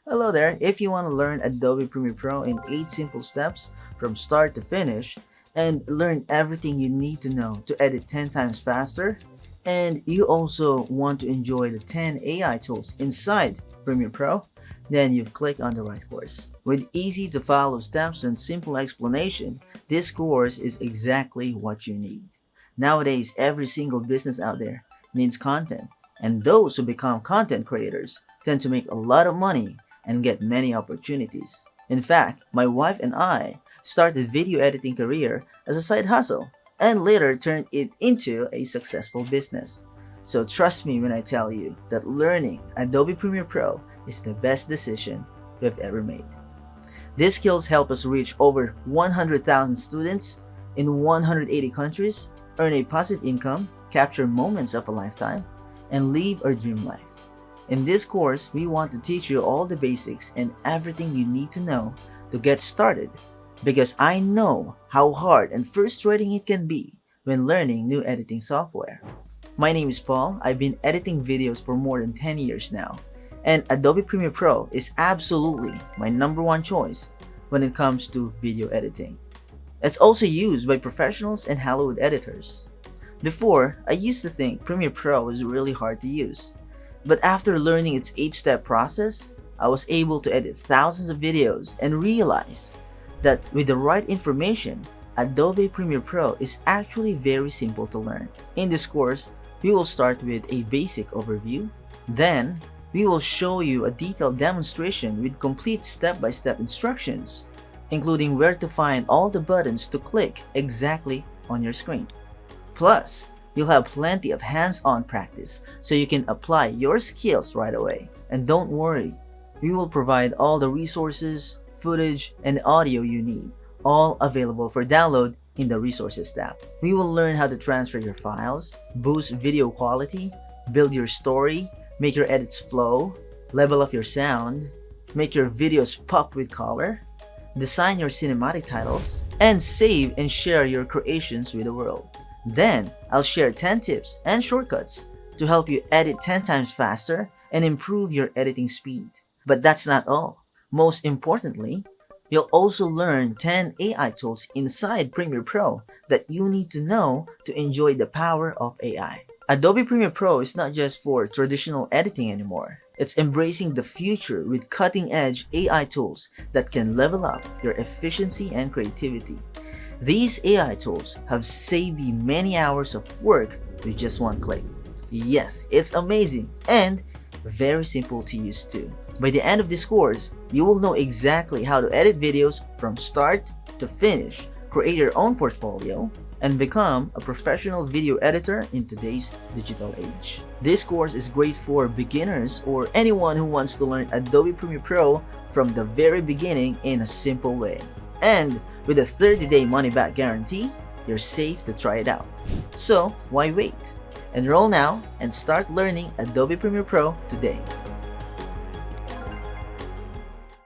Hello there! If you want to learn Adobe Premiere Pro in 8 simple steps from start to finish and learn everything you need to know to edit 10 times faster, and you also want to enjoy the 10 AI tools inside Premiere Pro, then you've clicked on the right course. With easy to follow steps and simple explanation, this course is exactly what you need. Nowadays, every single business out there needs content, and those who become content creators tend to make a lot of money and get many opportunities. In fact, my wife and I started video editing career as a side hustle and later turned it into a successful business. So trust me when I tell you that learning Adobe Premiere Pro is the best decision we've ever made. These skills help us reach over 100,000 students in 180 countries, earn a passive income, capture moments of a lifetime, and live our dream life. In this course, we want to teach you all the basics and everything you need to know to get started, because I know how hard and frustrating it can be when learning new editing software. My name is Paul. I've been editing videos for more than 10 years now, and Adobe Premiere Pro is absolutely my #1 choice when it comes to video editing. It's also used by professionals and Hollywood editors. Before, I used to think Premiere Pro was really hard to use. But after learning its 8-step process, I was able to edit thousands of videos and realize that with the right information, Adobe Premiere Pro is actually very simple to learn. In this course, we will start with a basic overview. Then, we will show you a detailed demonstration with complete step-by-step instructions, including where to find all the buttons to click exactly on your screen. Plus, you'll have plenty of hands-on practice so you can apply your skills right away. And don't worry, we will provide all the resources, footage, and audio you need, all available for download in the Resources tab. We will learn how to transfer your files, boost video quality, build your story, make your edits flow, level up your sound, make your videos pop with color, design your cinematic titles, and save and share your creations with the world. Then, I'll share 10 tips and shortcuts to help you edit 10 times faster and improve your editing speed. But that's not all. Most importantly, you'll also learn 10 AI tools inside Premiere Pro that you need to know to enjoy the power of AI. Adobe Premiere Pro is not just for traditional editing anymore. It's embracing the future with cutting-edge AI tools that can level up your efficiency and creativity. These AI tools have saved me many hours of work with just one click. Yes, it's amazing and very simple to use too. By the end of this course, you will know exactly how to edit videos from start to finish, create your own portfolio, and become a professional video editor in today's digital age. This course is great for beginners or anyone who wants to learn Adobe Premiere Pro from the very beginning in a simple way. And with a 30-day money-back guarantee, you're safe to try it out. So, why wait? Enroll now and start learning Adobe Premiere Pro today.